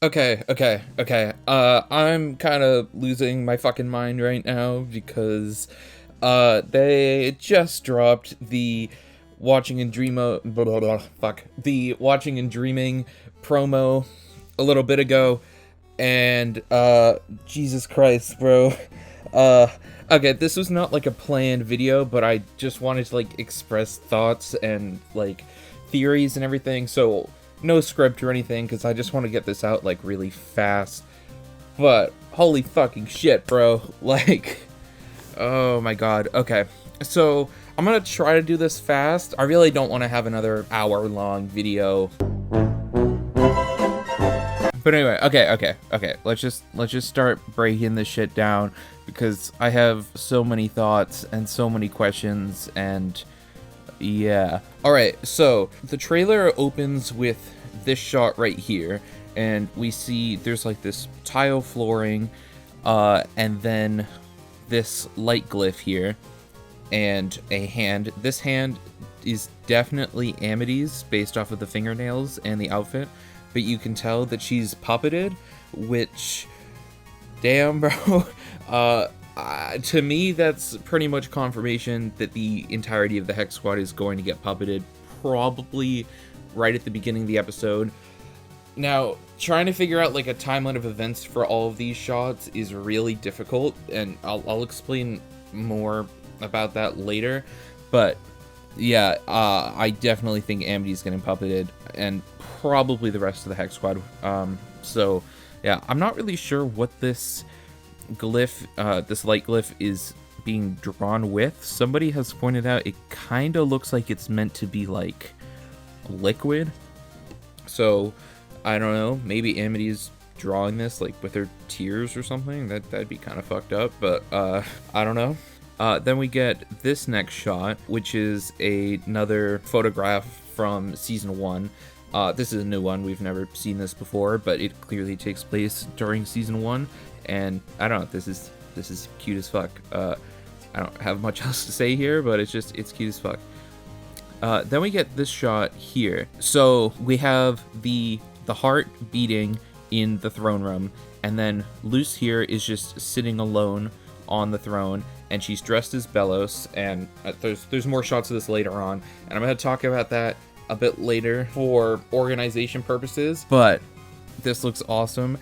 Okay. I'm kind of losing my fucking mind right now because they just dropped the watching and the watching and dreaming promo a little bit ago, and Jesus Christ, bro. Uh okay, this was not like a planned video, but I just wanted to like express thoughts and like theories and everything. So no script or anything, because I just want to get this out like really fast. But holy fucking shit, bro. Like, oh my god. Okay, so I'm gonna try to do this fast. I really don't want to have another hour-long video. But anyway, okay. Let's just start breaking this shit down, because I have so many thoughts and so many questions, and yeah. Alright, so the trailer opens with this shot right here, and we see there's like this tile flooring, and then this light glyph here, and a hand. This hand is definitely Amity's based off of the fingernails and the outfit, but you can tell that she's puppeted, which, damn, bro. To me, that's pretty much confirmation that the entirety of the Hex Squad is going to get puppeted, probably right at the beginning of the episode. Now, trying to figure out like a timeline of events for all of these shots is really difficult, and I'll explain more about that later. But yeah, I definitely think Amity's getting puppeted, and probably the rest of the Hex Squad. So yeah, I'm not really sure what this glyph, this light glyph, is being drawn with. Somebody has pointed out it kind of looks like it's meant to be like liquid. So I don't know, maybe Amity's drawing this like with her tears or something. That'd be kind of fucked up, but I don't know. Then we get this next shot, which is another photograph from season 1. This is a new one. We've never seen this before, but it clearly takes place during season 1. And I don't know, this is cute as fuck. I don't have much else to say here, but it's cute as fuck. Then we get this shot here. So we have the heart beating in the throne room, and then Luce here is just sitting alone on the throne, and she's dressed as Bellows, and there's more shots of this later on, and I'm going to talk about that a bit later for organization purposes. But this looks awesome,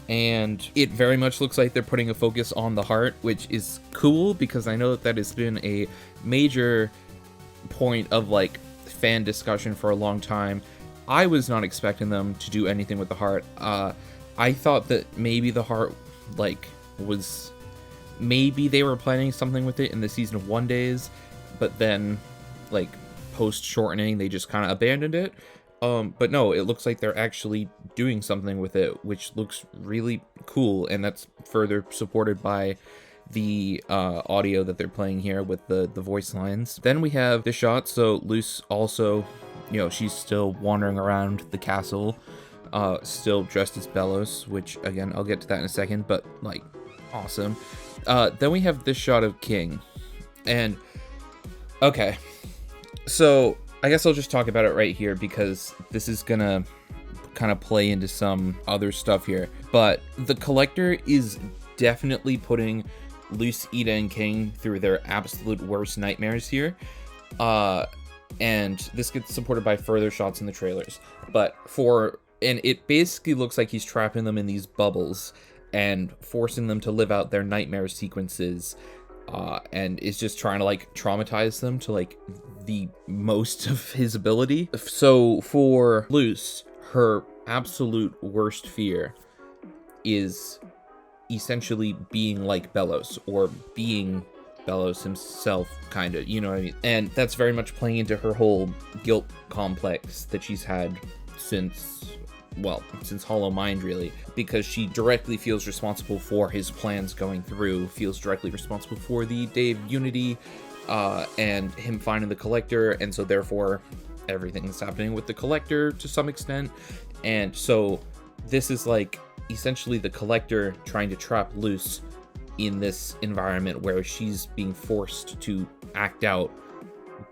and it very much looks like they're putting a focus on the heart, which is cool, because I know that has been a major point of like fan discussion for a long time. I was not expecting them to do anything with the heart. I thought that maybe the heart like was, maybe they were planning something with it in the season 1 days, but then like post shortening they just kind of abandoned it. But no, it looks like they're actually doing something with it, which looks really cool, and that's further supported by the audio that they're playing here with the voice lines. Then we have this shot, so Luce also, you know, she's still wandering around the castle, still dressed as Bellows, which again, I'll get to that in a second, but like, awesome. Then we have this shot of King, and okay, so I guess I'll just talk about it right here, because this is gonna kind of play into some other stuff here. But the Collector is definitely putting Luce, Ida, and King through their absolute worst nightmares here. And this gets supported by further shots in the trailers. And it basically looks like he's trapping them in these bubbles and forcing them to live out their nightmare sequences, and is just trying to like traumatize them to like the most of his ability. So for Luce, her absolute worst fear is essentially being like Bellows, or being Bellows himself, kind of, you know what I mean? And that's very much playing into her whole guilt complex that she's had since Hollow Mind, really, because she directly feels responsible for his plans going through, feels directly responsible for the Day of Unity, and him finding the Collector, and so therefore everything's happening with the Collector to some extent. And so this is like essentially the Collector trying to trap Luce in this environment where she's being forced to act out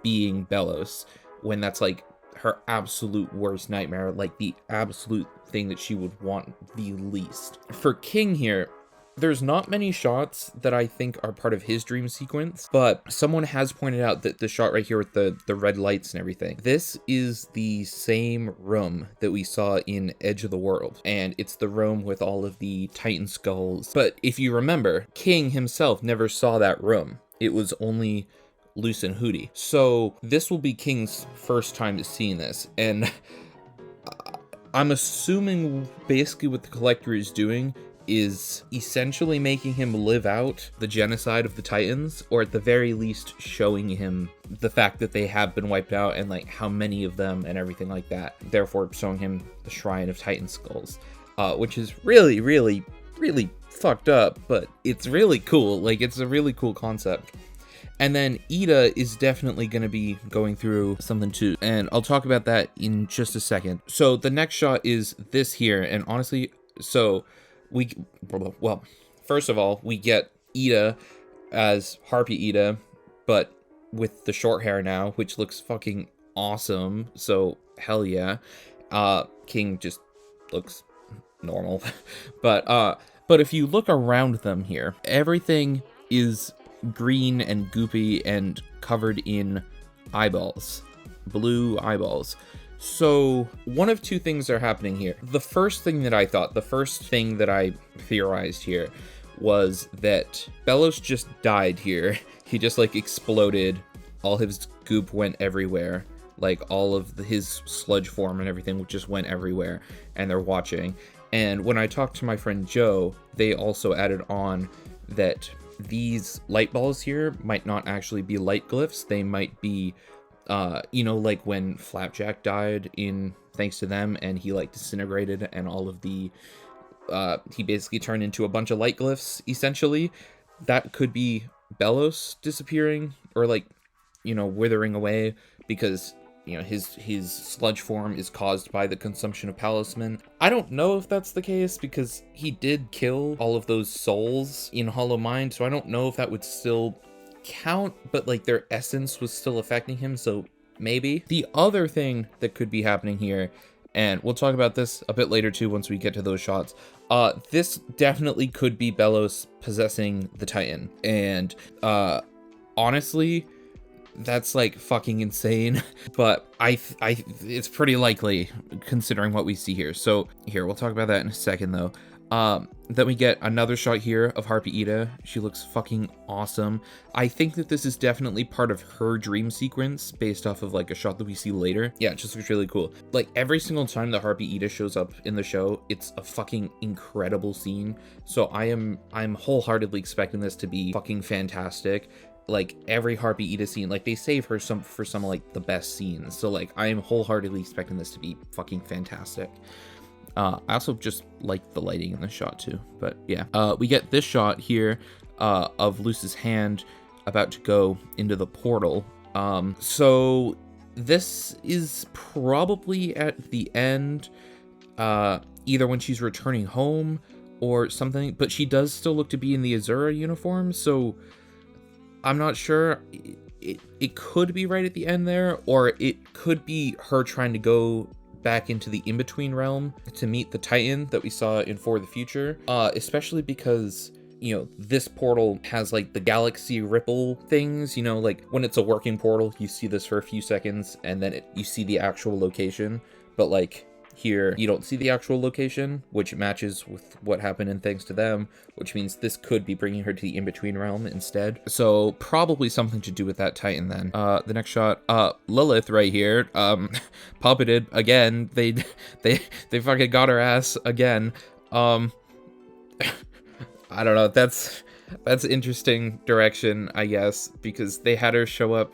being Bellows, when that's like her absolute worst nightmare, like the absolute thing that she would want the least. For King here, there's not many shots that I think are part of his dream sequence, but someone has pointed out that the shot right here with the red lights and everything, this is the same room that we saw in Edge of the World, and it's the room with all of the Titan skulls. But if you remember, King himself never saw that room. It was only Luce and Hootie. So this will be King's first time to seeing this, and I'm assuming basically what the Collector is doing is essentially making him live out the genocide of the Titans, or at the very least showing him the fact that they have been wiped out and like how many of them and everything like that, therefore showing him the Shrine of Titan Skulls, which is really, really, really fucked up, but it's really cool. Like, it's a really cool concept. And then Ida is definitely going to be going through something too, and I'll talk about that in just a second. So the next shot is this here, and honestly, so well, first of all, we get Ida as Harpy Ida, but with the short hair now, which looks fucking awesome. So hell yeah. King just looks normal. But if you look around them here, everything is green and goopy and covered in eyeballs, blue eyeballs. So one of two things are happening here. The first thing that I theorized here was that Bellows just died here. He just like exploded. All his goop went everywhere. Like all of his sludge form and everything just went everywhere, and they're watching. And when I talked to my friend Joe, they also added on that these light balls here might not actually be light glyphs. They might be like when Flapjack died in Thanks to Them, and he like disintegrated, and all of the he basically turned into a bunch of light glyphs essentially. That could be Bellows disappearing, or like, withering away, because his sludge form is caused by the consumption of palisman. I don't know if that's the case, because he did kill all of those souls in Hollow Mind, so I don't know if that would still count, but like their essence was still affecting him, so maybe. The other thing that could be happening here, and we'll talk about this a bit later too once we get to those shots, this definitely could be Bellows possessing the Titan, and honestly, that's like fucking insane, but it's pretty likely considering what we see here. So here, we'll talk about that in a second though. Then we get another shot here of Harpy Ida. She looks fucking awesome. I think that this is definitely part of her dream sequence based off of like a shot that we see later. Yeah, it just looks really cool. Like every single time that Harpy Ida shows up in the show, it's a fucking incredible scene. So I'm wholeheartedly expecting this to be fucking fantastic. Like every Harpy Ida scene, like they save her for some like the best scenes. So like I am wholeheartedly expecting this to be fucking fantastic. I also just like the lighting in the shot too, but yeah. We get this shot here of Luce's hand about to go into the portal. So this is probably at the end, either when she's returning home or something, but she does still look to be in the Azura uniform, so I'm not sure. It could be right at the end there, or it could be her trying to go back into the in-between realm to meet the Titan that we saw in For the Future, especially because this portal has like the galaxy ripple things, like when it's a working portal, you see this for a few seconds and then you see the actual location, but like here you don't see the actual location, which matches with what happened in Thanks to Them, which means this could be bringing her to the in-between realm instead. So probably something to do with that Titan then. The next shot, Lilith right here, puppeted again. They fucking got her ass again. I don't know, that's interesting direction, I guess, because they had her show up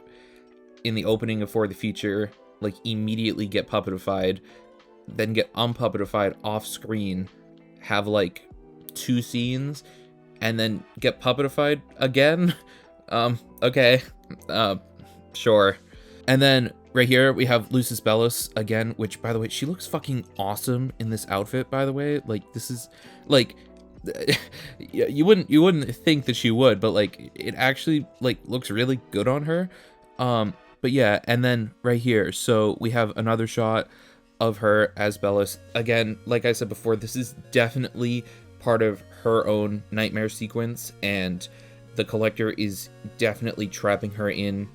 in the opening of For the Future, like immediately get puppetified, then get unpuppetified off screen, have like 2 scenes, and then get puppetified again. Okay, sure. And then right here we have Lucis Bellows again, which by the way, she looks fucking awesome in this outfit, by the way. Like this is like you wouldn't think that she would, but like it actually like looks really good on her. But yeah, and then right here, so we have another shot of her as Bellos. Again, like I said before, this is definitely part of her own nightmare sequence, and the Collector is definitely trapping her in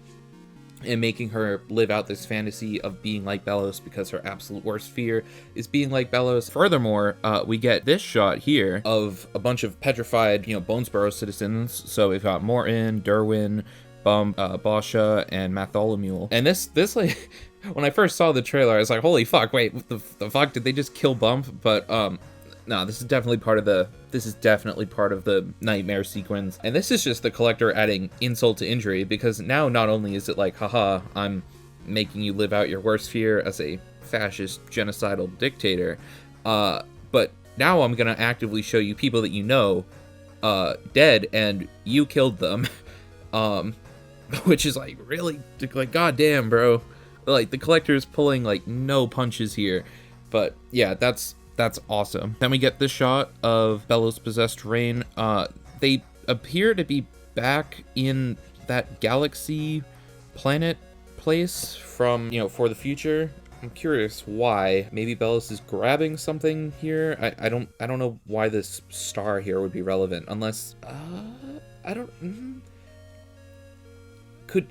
and making her live out this fantasy of being like Bellos, because her absolute worst fear is being like Bellos. Furthermore, we get this shot here of a bunch of petrified, Bonesborough citizens. So we've got Morton, Derwin, Basha, and Matholomule. And this like, when I first saw the trailer, I was like, holy fuck, wait, what the fuck, did they just kill Bump? But, no, this is definitely part of the nightmare sequence. And this is just the Collector adding insult to injury, because now not only is it like, haha, I'm making you live out your worst fear as a fascist genocidal dictator, but now I'm gonna actively show you people that you know dead and you killed them. Which is like, really, like, goddamn, bro. Like, the Collector is pulling like no punches here. But yeah, that's awesome. Then we get this shot of Bellos possessed Rain. They appear to be back in that galaxy planet place from, For the Future. I'm curious why. Maybe Bellos is grabbing something here. I don't know why this star here would be relevant, unless I don't.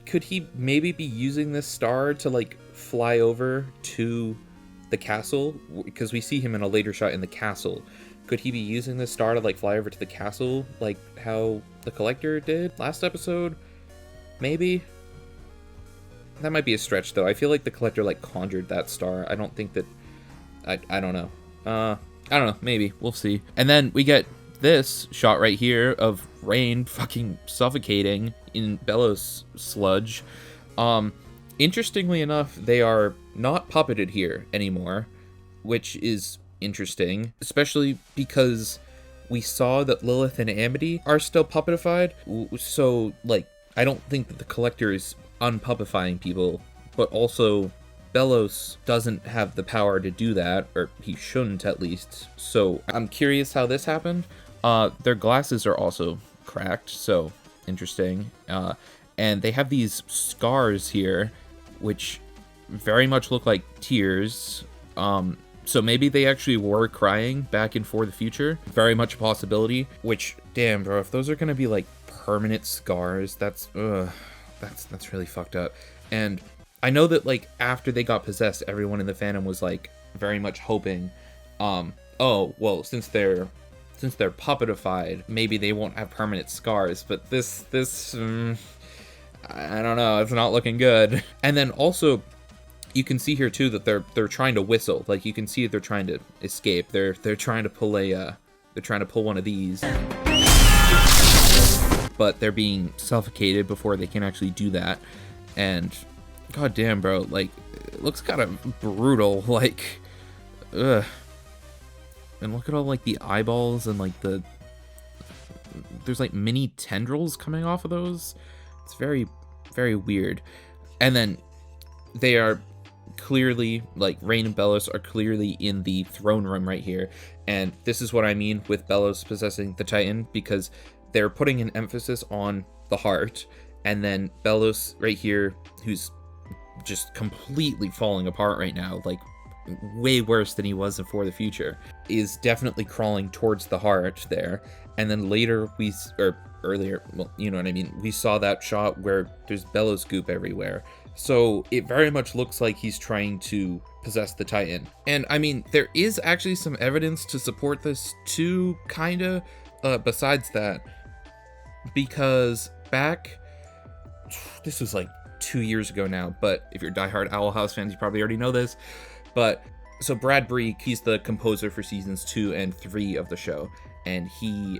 Could he maybe be using this star to like fly over to the castle, because we see him in a later shot in the castle? Could he be using this star to like fly over to the castle like how the Collector did last episode? Maybe. That might be a stretch though. I feel like the Collector like conjured that star. I don't think that I don't know. I don't know, maybe. We'll see. And then we get this shot right here of Rain fucking suffocating in Bellos sludge. Interestingly enough, they are not puppeted here anymore, which is interesting, especially because we saw that Lilith and Amity are still puppetified. So, like, I don't think that the Collector is unpuppifying people, but also Bellos doesn't have the power to do that, or he shouldn't at least. So I'm curious how this happened. Their glasses are also cracked, so interesting. And they have these scars here, which very much look like tears. So maybe they actually were crying back in For the Future. Very much a possibility. Which, damn, bro, if those are gonna be like permanent scars, that's really fucked up. And I know that like after they got possessed, everyone in the fandom was like very much hoping, oh well, since they're puppetified, maybe they won't have permanent scars. But this I don't know, it's not looking good. And then also, you can see here too that they're trying to whistle. Like, you can see they're trying to escape. They're trying to pull one of these, but they're being suffocated before they can actually do that. And goddamn, bro, like, it looks kind of brutal. Like, ugh. And look at all like the eyeballs and like there's like mini tendrils coming off of those. It's very, very weird. And then they are clearly, like, Rain and Bellos are clearly in the throne room right here. And this is what I mean with Bellos possessing the Titan, because they're putting an emphasis on the heart. And then Bellos right here, who's just completely falling apart right now, like way worse than he was in For the Future, is definitely crawling towards the heart there. And then later earlier, well, you know what I mean, we saw that shot where there's Bellos goop everywhere. So it very much looks like he's trying to possess the Titan. And I mean, there is actually some evidence to support this too, kinda, besides that, because this was like 2 years ago now, but if you're diehard Owl House fans, you probably already know this. But so Brad Breek, he's the composer for seasons 2 and 3 of the show, and he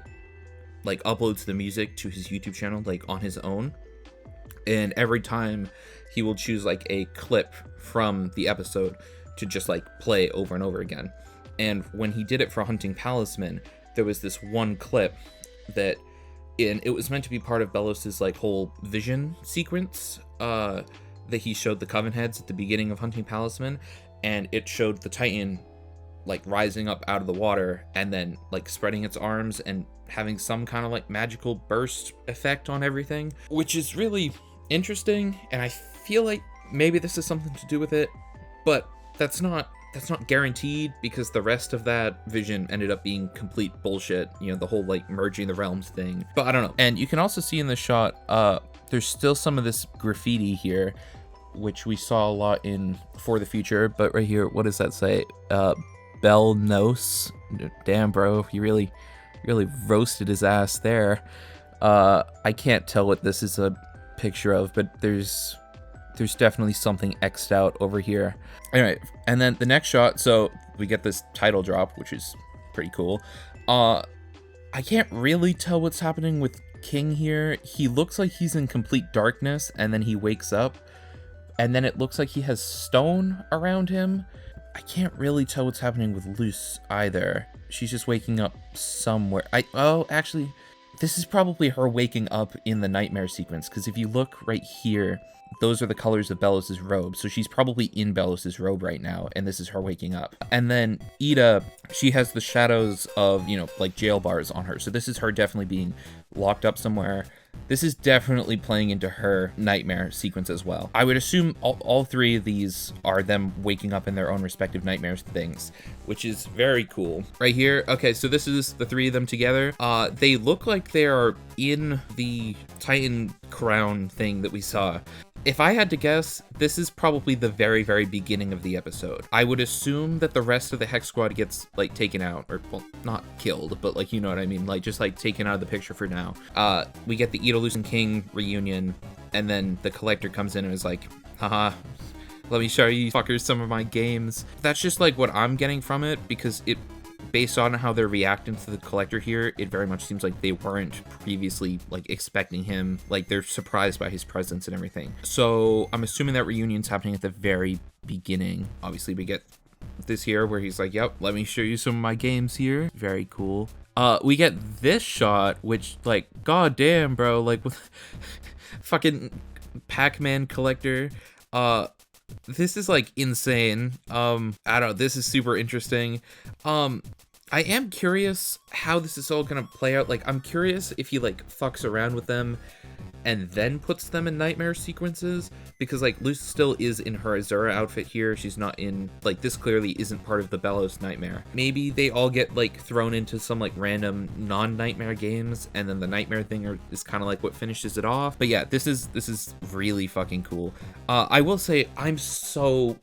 like uploads the music to his YouTube channel like on his own. And every time he will choose like a clip from the episode to just like play over and over again. And when he did it for Hunting Palisman, there was this one clip that it was meant to be part of Bellos's like whole vision sequence that he showed the Coven heads at the beginning of Hunting Palisman, and it showed the Titan like rising up out of the water and then like spreading its arms and having some kind of like magical burst effect on everything, which is really interesting. And I feel like maybe this is something to do with it, but that's not guaranteed, because the rest of that vision ended up being complete bullshit, you know, the whole like merging the realms thing. But I don't know. And you can also see in the shot, there's still some of this graffiti here, which we saw a lot in For the Future. But right here, what does that say? Bell Nos. Damn, bro, you really roasted his ass there. I can't tell what this is a picture of, but there's definitely something X'd out over here. All right, and then the next shot, so we get this title drop, which is pretty cool. I can't really tell what's happening with King here. He looks like he's in complete darkness, and then he wakes up, and then it looks like he has stone around him. I can't really tell what's happening with Luce either. She's just waking up somewhere. Actually, this is probably her waking up in the nightmare sequence, because if you look right here, those are the colors of Belos's robe. So she's probably in Belos's robe right now, and this is her waking up. And then Ida, she has the shadows of, you know, like jail bars on her. So this is her definitely being locked up somewhere. This is definitely playing into her nightmare sequence as well. I would assume all three of these are them waking up in their own respective nightmares things, which is very cool. Right here, okay, so this is the three of them together. They look like they are in the Titan crown thing that we saw. If I had to guess, this is probably the very, very beginning of the episode. I would assume that the rest of the Hex Squad gets, like, taken out, or, well, not killed, but, like, you know what I mean? Like, just, like, taken out of the picture for now. We get the Ida, Luce, and King reunion, and then the Collector comes in and is like, haha, let me show you fuckers some of my games. That's just, like, what I'm getting from it, because it, based on how they're reacting to the Collector here, it very much seems like they weren't previously like expecting him. Like, they're surprised by his presence and everything. So I'm assuming that reunion's happening at the very beginning. Obviously, we get this here where he's like, yep, let me show you some of my games here. Very cool. We get this shot, which, like, goddamn, bro, like, with fucking Pac-Man Collector. This is, like, insane. I don't know, this is super interesting. I am curious how this is all gonna play out. Like, I'm curious if he, like, fucks around with them and then puts them in nightmare sequences, because, like, Luce still is in her Azura outfit here. She's not in, like, this clearly isn't part of the Belos nightmare. Maybe they all get, like, thrown into some, like, random non-nightmare games, and then the nightmare thing is kind of like what finishes it off. But yeah, this is really fucking cool. I will say, I'm so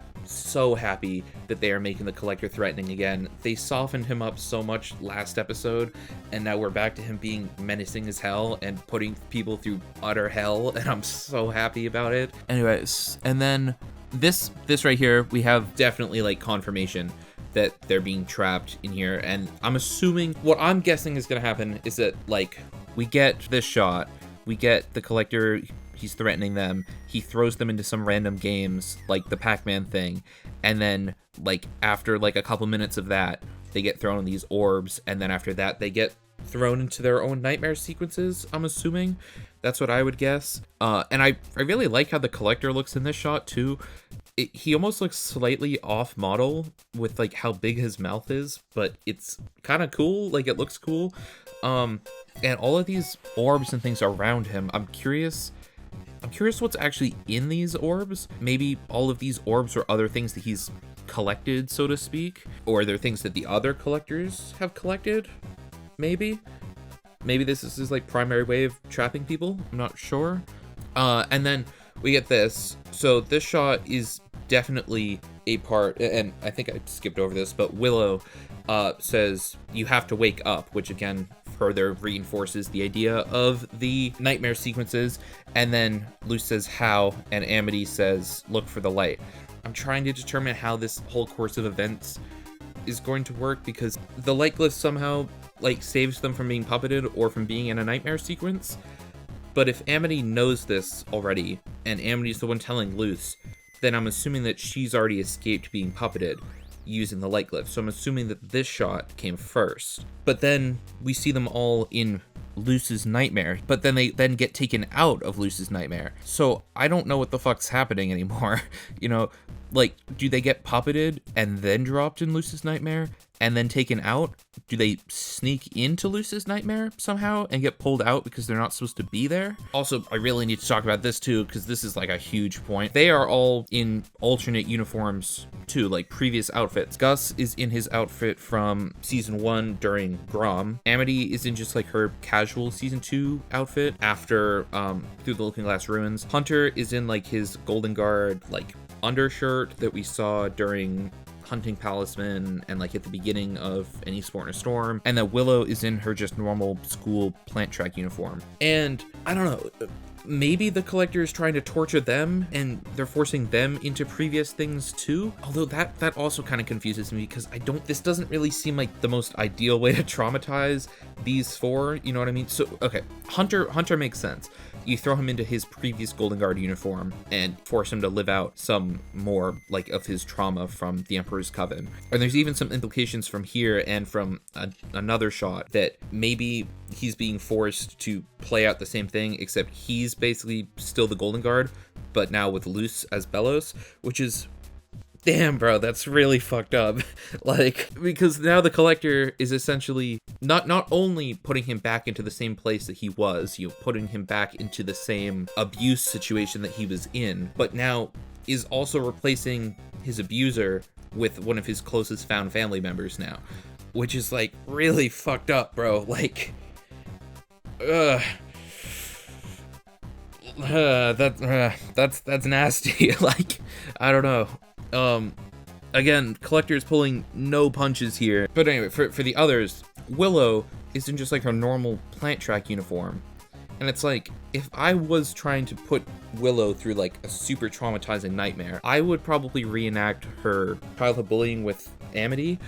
happy that they are making the Collector threatening again. They softened him up so much last episode, and now we're back to him being menacing as hell and putting people through utter hell, and I'm so happy about it. Anyways, and then this right here, we have definitely, like, confirmation that they're being trapped in here, and I'm assuming, what I'm guessing is gonna happen is that, like, we get this shot, we get the Collector, he's threatening them, he throws them into some random games, like the Pac-Man thing, and then, like, after, like, a couple minutes of that, they get thrown in these orbs, and then after that, they get thrown into their own nightmare sequences, I'm assuming. That's what I would guess. And I really like how the Collector looks in this shot, too. He almost looks slightly off model with, like, how big his mouth is, but it's kind of cool, like, it looks cool. And all of these orbs and things around him, I'm curious what's actually in these orbs. Maybe all of these orbs are other things that he's collected, so to speak, or they're things that the other collectors have collected. Maybe this is his, like, primary way of trapping people. I'm not sure. And then we get this. So this shot is definitely a part, and I think I skipped over this, but Willow says you have to wake up, which again further reinforces the idea of the nightmare sequences. And then Luce says how, and Amity says look for the light. I'm trying to determine how this whole course of events is going to work, because the light glyph somehow, like, saves them from being puppeted or from being in a nightmare sequence. But if Amity knows this already, and Amity's the one telling Luce, then I'm assuming that she's already escaped being puppeted using the light glyph. So I'm assuming that this shot came first. But then we see them all in Luce's nightmare, but then they then get taken out of Luce's nightmare. So I don't know what the fuck's happening anymore. You know, Like, do they get puppeted and then dropped in Luce's nightmare and then taken out? Do they sneak into Luce's nightmare somehow and get pulled out because they're not supposed to be there? Also, I really need to talk about this too, because this is like a huge point. They are all in alternate uniforms too, like previous outfits. Gus is in his outfit from season 1 during Grom. Amity is in just like her casual season 2 outfit after Through the Looking Glass Ruins. Hunter is in like his Golden Guard like undershirt that we saw during Hunting Palisman and like at the beginning of Any Sport in a Storm, and that Willow is in her just normal school plant track uniform. And I don't know, maybe the collector is trying to torture them and they're forcing them into previous things too, although that also kind of confuses me, because this doesn't really seem like the most ideal way to traumatize these four, you know what I mean? So okay, Hunter makes sense. You throw him into his previous Golden Guard uniform and force him to live out some more like of his trauma from the Emperor's Coven. And there's even some implications from here and from another shot that maybe he's being forced to play out the same thing, except he's basically still the Golden Guard, but now with Luce as Bellows, which is, damn, bro, that's really fucked up. Like, because now the collector is essentially not only putting him back into the same place that he was, putting him back into the same abuse situation that he was in, but now is also replacing his abuser with one of his closest found family members now, which is like really fucked up, bro. Like, that's nasty. Like, I don't know. Again, collector's pulling no punches here. But anyway, for the others, Willow is in just like her normal plant track uniform. And it's like, if I was trying to put Willow through like a super traumatizing nightmare, I would probably reenact her childhood bullying with Amity,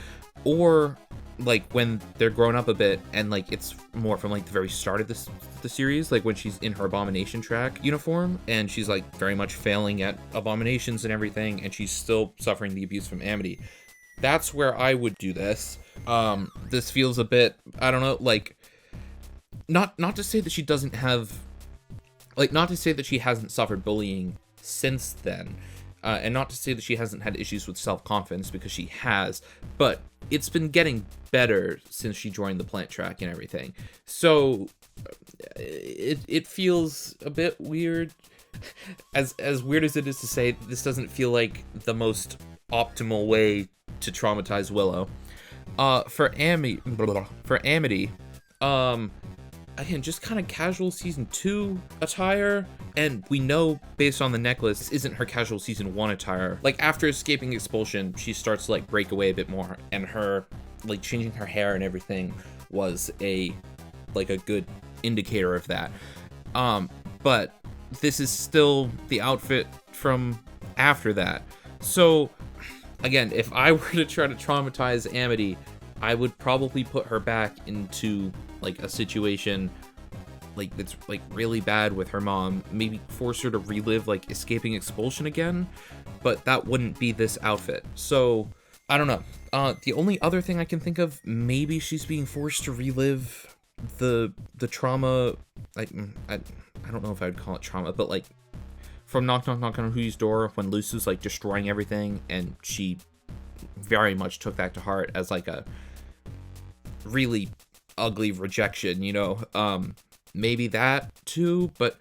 or like when they're grown up a bit and like it's more from like the very start of the series, like when she's in her abomination track uniform and she's like very much failing at abominations and everything, and she's still suffering the abuse from Amity. That's where I would do this. This feels a bit, I don't know, like, not to say that she doesn't have, like, not to say that she hasn't suffered bullying since then, and not to say that she hasn't had issues with self-confidence, because she has, but it's been getting better since she joined the plant track and everything. So it feels a bit weird. As weird as it is to say, this doesn't feel like the most optimal way to traumatize Willow. For Amity, again, just kind of casual season 2 attire, and we know based on the necklace this isn't her casual season 1 attire. Like, after escaping expulsion, she starts to like break away a bit more, and her like changing her hair and everything was a good indicator of that. But this is still the outfit from after that. So again, if I were to try to traumatize Amity, I would probably put her back into like a situation like that's like really bad with her mom, maybe force her to relive like escaping expulsion again, but that wouldn't be this outfit. So I don't know. The only other thing I can think of, maybe she's being forced to relive the trauma, like I don't know if I would call it trauma, but like from Knock Knock Knock on Who's Door, when Luce was like destroying everything, and she very much took that to heart as like a really ugly rejection, you know. Maybe that too, but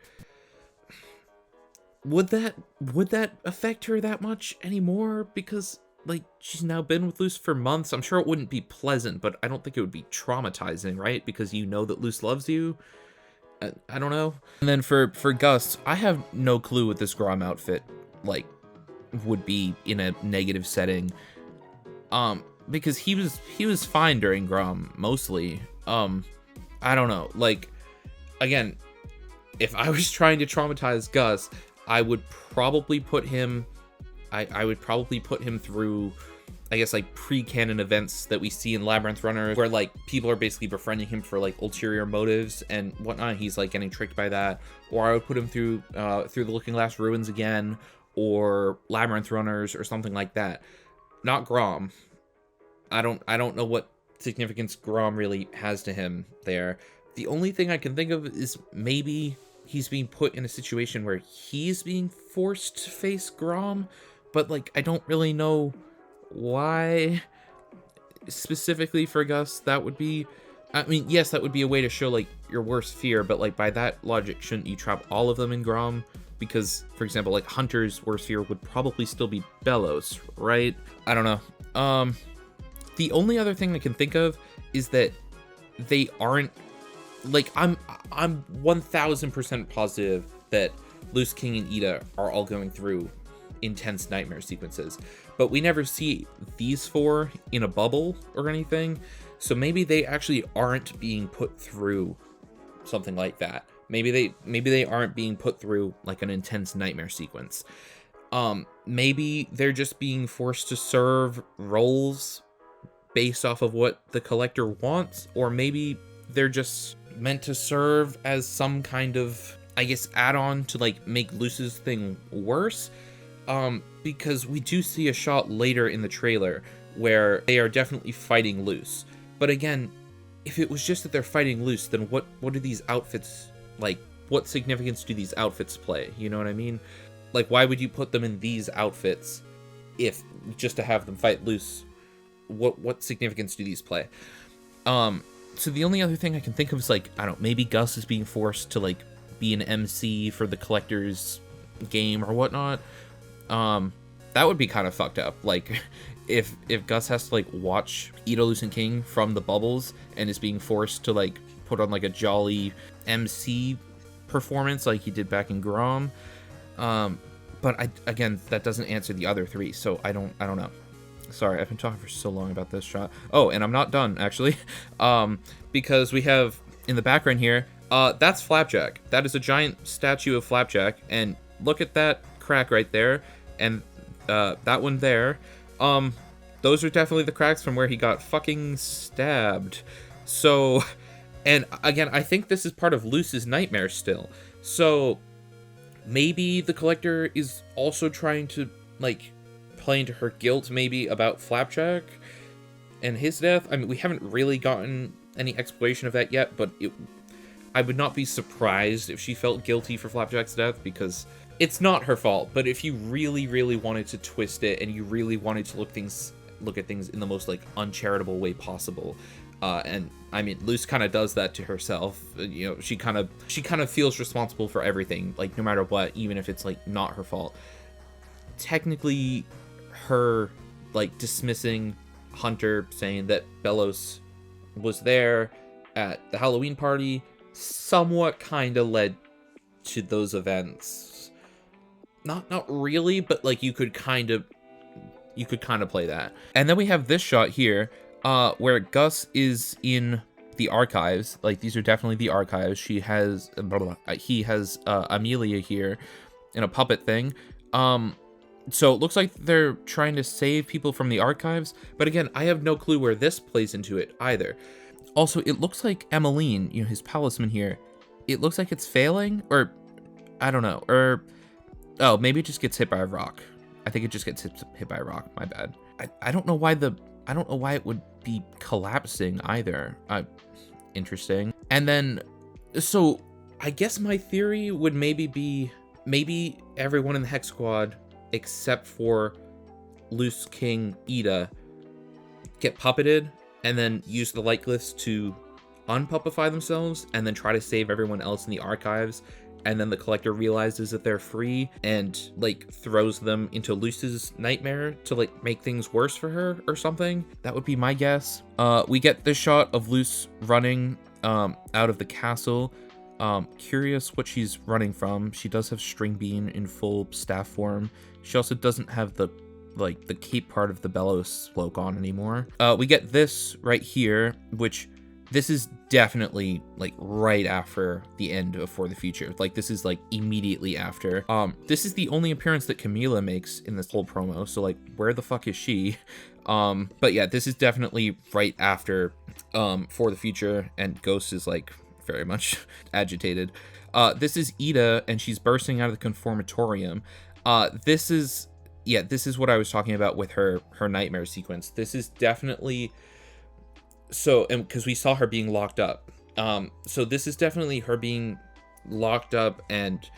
would that affect her that much anymore? Because like she's now been with Luce for months. I'm sure it wouldn't be pleasant, but I don't think it would be traumatizing, right? Because you know that Luce loves you. I don't know. And then for Gus, I have no clue what this Grom outfit like would be in a negative setting. Because he was fine during Grom mostly. I don't know. Like, again, if I was trying to traumatize Gus, I would probably put him I would probably put him through, I guess, like pre-canon events that we see in Labyrinth Runner, where like people are basically befriending him for like ulterior motives and whatnot. He's like getting tricked by that. Or I would put him through the Looking Glass Ruins again, or Labyrinth Runners, or something like that. Not Grom. I don't know what significance Grom really has to him there. The only thing I can think of is maybe he's being put in a situation where he's being forced to face Grom, but like I don't really know why specifically for Gus that would be. I mean, yes, that would be a way to show like your worst fear, but like by that logic, shouldn't you trap all of them in Grom? Because, for example, like Hunter's worst fear would probably still be Bellows, right? I don't know. The only other thing I can think of is that they aren't like I'm 1000% positive that Loose King and Ida are all going through intense nightmare sequences, but we never see these four in a bubble or anything. So maybe they actually aren't being put through something like that. Maybe they aren't being put through like an intense nightmare sequence. Maybe they're just being forced to serve roles based off of what the collector wants, or maybe they're just meant to serve as some kind of, I guess, add-on to like make Luce's thing worse. Because we do see a shot later in the trailer where they are definitely fighting Luce. But again, if it was just that they're fighting Luce, then what do these outfits, like, what significance do these outfits play? You know what I mean? Like, why would you put them in these outfits if just to have them fight Luce? What significance do these play? So the only other thing I can think of is like, I don't know, maybe Gus is being forced to like be an MC for the collector's game or whatnot. That would be kind of fucked up. Like, if Gus has to like watch Ida, Luce, and King from the bubbles and is being forced to like put on like a jolly MC performance like he did back in Grom. But again, that doesn't answer the other three, so I don't know. Sorry, I've been talking for so long about this shot. Oh, and I'm not done actually, because we have in the background here, that's Flapjack. That is a giant statue of Flapjack, and look at that crack right there, and that one there. Those are definitely the cracks from where he got fucking stabbed. So, and again, I think this is part of Luce's nightmare still. So, maybe the collector is also trying to, like, play into her guilt, maybe, about Flapjack and his death. I mean, we haven't really gotten any explanation of that yet, but I would not be surprised if she felt guilty for Flapjack's death, because it's not her fault. But if you really, really wanted to twist it, and you really wanted to look at things in the most, like, uncharitable way possible, and I mean, Luce kind of does that to herself. You know, she kind of feels responsible for everything, like, no matter what, even if it's, like, not her fault. Technically, her, like, dismissing Hunter, saying that Bellows was there at the Halloween party, somewhat kind of led to those events. Not really, but, like, you could kind of play that. And then we have this shot here, where Gus is in the archives. Like, these are definitely the archives. He has Amelia here in a puppet thing. So it looks like they're trying to save people from the archives, but again, I have no clue where this plays into it either. Also, it looks like Emmeline, you know, his palisman here, it looks like it's failing, or I don't know, or oh, maybe it just gets hit by a rock. I think it just gets hit by a rock. My bad. I don't know why it would be collapsing either. Interesting. And then, so I guess my theory would maybe everyone in the Hex Squad, except for Loose King Ida, get puppeted and then use the light glyphs to unpuppify themselves and then try to save everyone else in the archives. And then the collector realizes that they're free and, like, throws them into Luce's nightmare to, like, make things worse for her or something. That would be my guess. We get this shot of Luce running out of the castle. Curious what she's running from. She does have String Bean in full staff form. She also doesn't have the cape part of the Bellows cloak on anymore. We get this right here, which this is definitely, like, right after the end of For the Future. Like, this is, like, immediately after. This is the only appearance that Camila makes in this whole promo, so, like, where the fuck is she? But yeah, this is definitely right after For the Future, and Ghost is, like, very much agitated. This is Ida, and she's bursting out of the conformatorium. This is what I was talking about with her nightmare sequence. This is definitely, so, and because we saw her being locked up. So this is definitely her being locked up and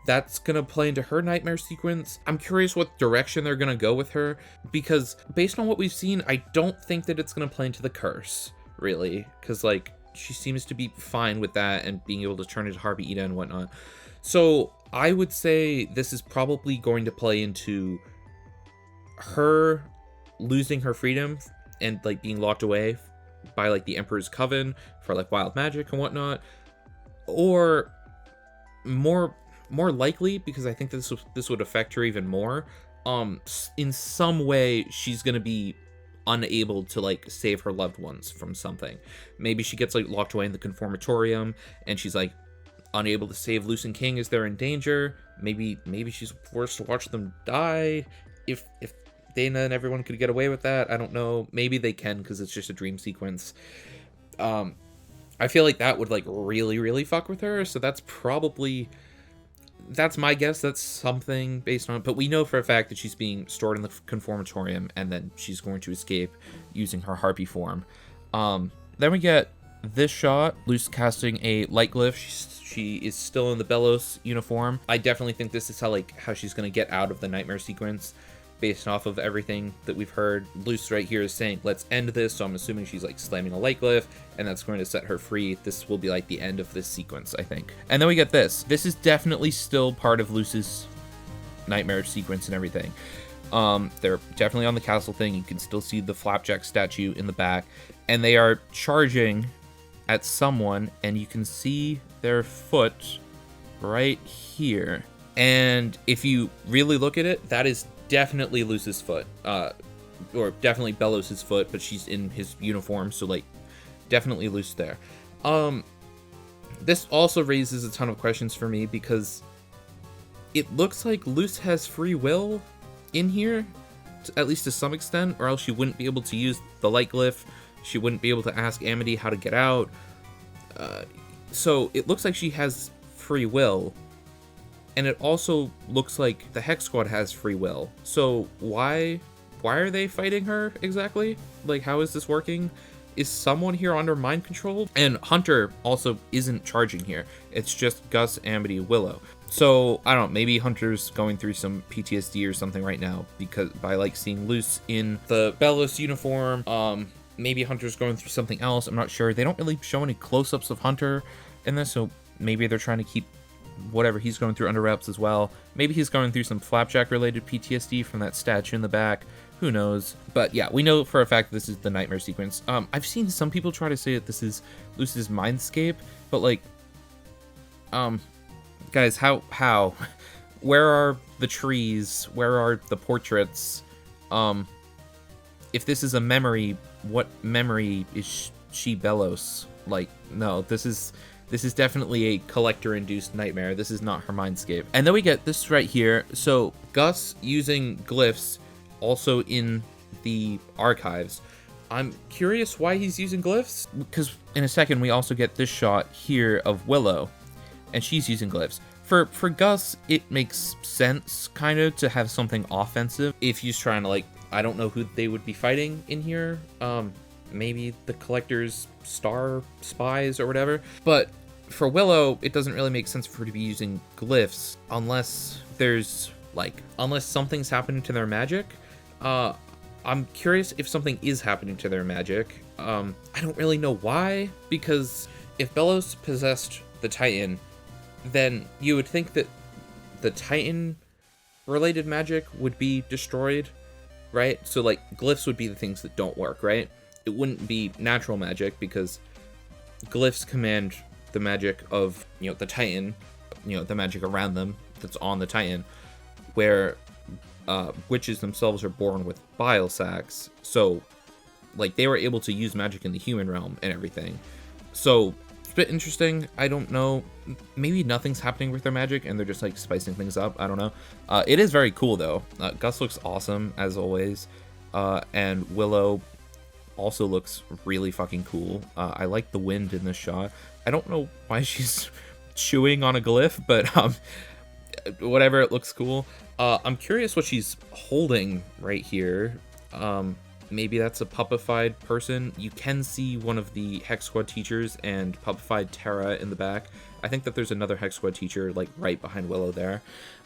that's gonna play into her nightmare sequence. I'm curious what direction they're gonna go with her, because based on what we've seen, I don't think that it's gonna play into the curse, really, because like she seems to be fine with that and being able to turn into Harpy Ida and whatnot. So I would say this is probably going to play into her losing her freedom and like being locked away by like the Emperor's Coven for like wild magic and whatnot, or more likely, because I think this would affect her even more, in some way she's gonna be unable to like save her loved ones from something. Maybe she gets like locked away in the Conformatorium and she's like unable to save Luce and King as they're in danger. Maybe she's forced to watch them die. If Dana and everyone could get away with that, I don't know. Maybe they can because it's just a dream sequence. I feel like that would like really fuck with her, so that's my guess. That's something based on, but we know for a fact that she's being stored in the Conformatorium and then she's going to escape using her harpy form. Then we get this shot, Luce casting a light glyph. She is still in the Belos uniform. I definitely think this is how she's going to get out of the nightmare sequence based off of everything that we've heard. Luce right here is saying, let's end this, so I'm assuming she's like slamming a light glyph, and that's going to set her free. This will be like the end of this sequence, I think. And then we get this. This is definitely still part of Luce's nightmare sequence and everything. They're definitely on the castle thing. You can still see the Flapjack statue in the back, and they are charging at someone, and you can see their foot right here. And if you really look at it, that is definitely Luce's foot, or definitely Belos's foot, but she's in his uniform, so like definitely Luce there. This also raises a ton of questions for me, because it looks like Luce has free will in here, at least to some extent, or else she wouldn't be able to use the light glyph. She wouldn't be able to ask Amity how to get out. So it looks like she has free will. And it also looks like the Hex Squad has free will. So why are they fighting her exactly? Like, how is this working? Is someone here under mind control? And Hunter also isn't charging here. It's just Gus, Amity, Willow. So I don't know, maybe Hunter's going through some PTSD or something right now, because by like seeing Luce in the Belos uniform. Maybe Hunter's going through something else. I'm not sure. They don't really show any close-ups of Hunter in this, so maybe they're trying to keep whatever he's going through under wraps as well. Maybe he's going through some Flapjack-related PTSD from that statue in the back. Who knows? But yeah, we know for a fact this is the nightmare sequence. I've seen some people try to say that this is Luce's mindscape, but like, guys, how? Where are the trees? Where are the portraits? If this is a memory, what memory is she Belos? Like, no, this is definitely a collector-induced nightmare. This is not her mindscape. And then we get this right here. So Gus using glyphs also in the archives. I'm curious why he's using glyphs, because in a second we also get this shot here of Willow, and she's using glyphs. For Gus, it makes sense kind of to have something offensive if he's trying to like, I don't know who they would be fighting in here. Maybe the Collector's star spies or whatever. But for Willow, it doesn't really make sense for her to be using glyphs unless something's happening to their magic. I'm curious if something is happening to their magic. I don't really know why, because if Belos possessed the Titan, then you would think that the Titan-related magic would be destroyed, right? So, like, glyphs would be the things that don't work, right? It wouldn't be natural magic, because glyphs command the magic of, the Titan, the magic around them that's on the Titan, where witches themselves are born with bile sacs. So, like, they were able to use magic in the human realm and everything. So, it's a bit interesting. I don't know. Maybe nothing's happening with their magic and they're just, like, spicing things up. I don't know. It is very cool, though. Gus looks awesome, as always. And Willow also looks really fucking cool. I like the wind in this shot. I don't know why she's chewing on a glyph, but whatever, it looks cool. I'm curious what she's holding right here. maybe that's a puppified person. You can see one of the Hex Squad teachers and puppified Terra in the back. I think that there's another Hex Squad teacher, like, right behind Willow there.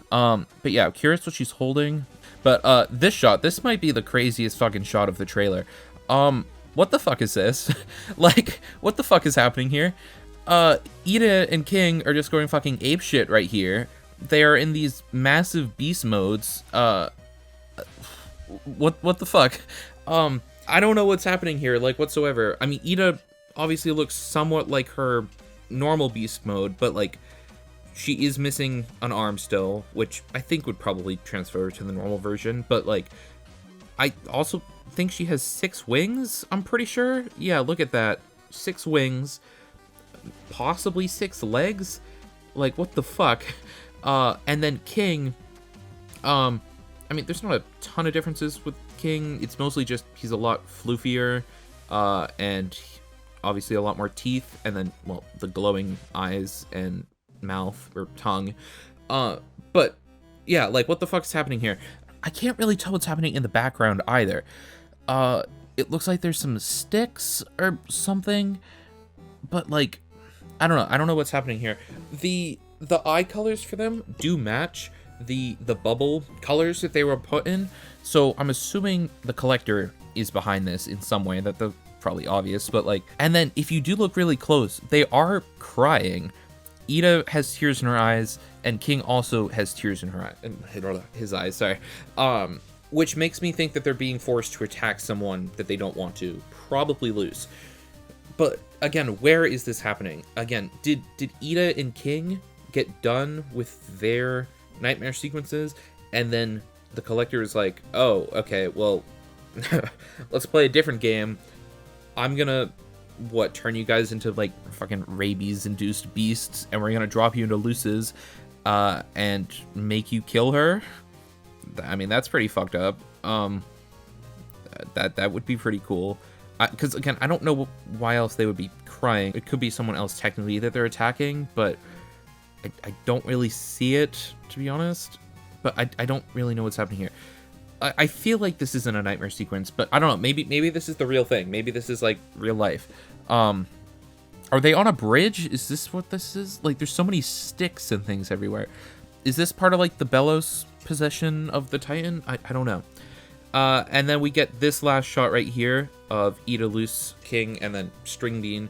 But yeah, I'm curious what she's holding. But, this shot, this might be the craziest fucking shot of the trailer. What the fuck is this? Like, what the fuck is happening here? Ida and King are just going fucking apeshit right here. They are in these massive beast modes. What the fuck? I don't know what's happening here, like, whatsoever. I mean, Ida obviously looks somewhat like her normal beast mode, but, like, she is missing an arm still, which I think would probably transfer to the normal version, but, like, I also think she has 6 wings, I'm pretty sure. Yeah, look at that. 6 wings, possibly 6 legs? Like, what the fuck? And then King, I mean, there's not a ton of differences with King. It's mostly just he's a lot floofier, and obviously a lot more teeth, and then, well, the glowing eyes and mouth or tongue. But yeah, like, what the fuck's happening here? I can't really tell what's happening in the background either. It looks like there's some sticks or something, but, like, I don't know. I don't know what's happening here. The eye colors for them do match the bubble colors that they were put in, so I'm assuming the collector is behind this in some way. That's probably obvious, but, like, and then if you do look really close, they are crying. Ida has tears in her eyes, and King also has tears in his eyes, sorry. Which makes me think that they're being forced to attack someone that they don't want to, probably lose. But again, where is this happening? Again, did Ida and King get done with their nightmare sequences, and then the collector is like, oh, okay, well, let's play a different game. I'm gonna, turn you guys into, like, fucking rabies-induced beasts, and we're gonna drop you into Luce's, and make you kill her? I mean, that's pretty fucked up. That would be pretty cool. Because, again, I don't know why else they would be crying. It could be someone else technically that they're attacking, but I don't really see it, to be honest. But I don't really know what's happening here. I feel like this isn't a nightmare sequence, but I don't know. Maybe this is the real thing. Maybe this is, like, real life. Are they on a bridge? Is this what this is? Like, there's so many sticks and things everywhere. Is this part of, like, the Bellows possession of the Titan? I don't know. And then we get this last shot right here of Ida, Luce, King, and then String Bean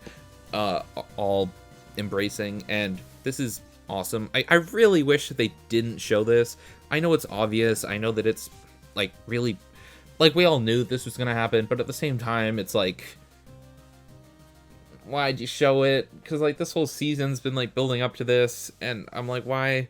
all embracing, and this is awesome. I really wish that they didn't show this. I know it's obvious. I know that it's, like, really, like, we all knew this was gonna happen, but at the same time, it's like, why'd you show it? Because, like, this whole season's been, like, building up to this, and I'm like, why'd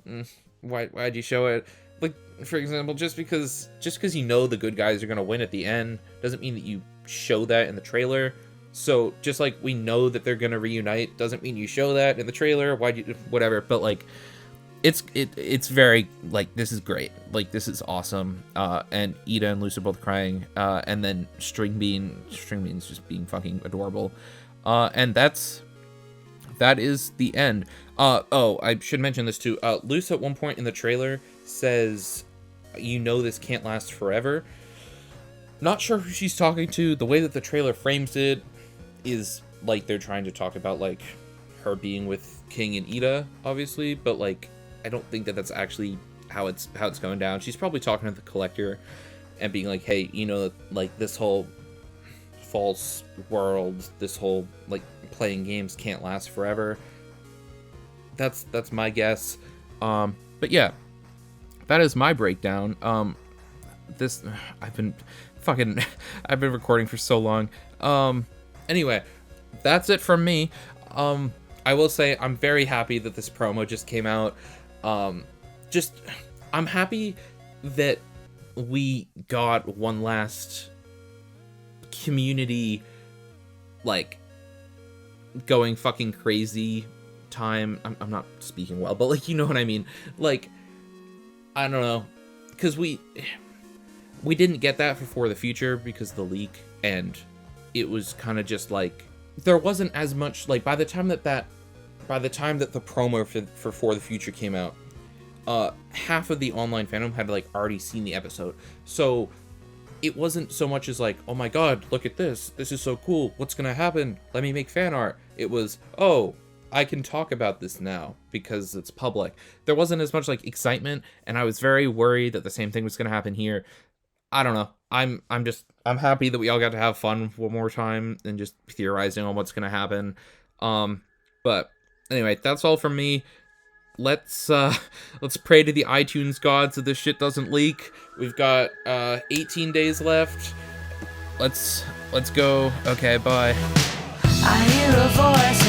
you show it? Like, for example, just because you know the good guys are gonna win at the end doesn't mean that you show that in the trailer. So just like we know that they're gonna reunite doesn't mean you show that in the trailer. Why'd you, whatever? But, like, it's very, like, this is great. Like, this is awesome. And Ida and Luce are both crying. And then String Bean's just being fucking adorable. And that is the end. Oh, I should mention this too. Luce at one point in the trailer says, you know, this can't last forever. Not sure who she's talking to. The way that the trailer frames it is like they're trying to talk about, like, her being with King and Ida, obviously, but, like, I don't think that that's actually how it's going down. She's probably talking to the collector and being like, hey, you know, like, this whole false world, this whole, like, playing games can't last forever. That's my guess. But yeah, that is my breakdown. I've been recording for so long. Anyway, that's it from me. I will say I'm very happy that this promo just came out. I'm happy that we got one last community, like, going fucking crazy time. I'm not speaking well, but, like, you know what I mean? Like, I don't know, because we didn't get that for the future because of the leak, and it was kind of just like there wasn't as much, like, by the time that the promo for the future came out, half of the online fandom had, like, already seen the episode, so it wasn't so much as like, oh my god, look at this is so cool, what's gonna happen, let me make fan art. It was, oh, I can talk about this now because it's public. There wasn't as much like excitement, and I was very worried that the same thing was gonna happen here. I don't know. I'm happy that we all got to have fun one more time and just theorizing on what's gonna happen. But anyway, that's all from me. Let's pray to the iTunes gods that this shit doesn't leak. We've got 18 days left. Let's go. Okay, bye. I hear a voice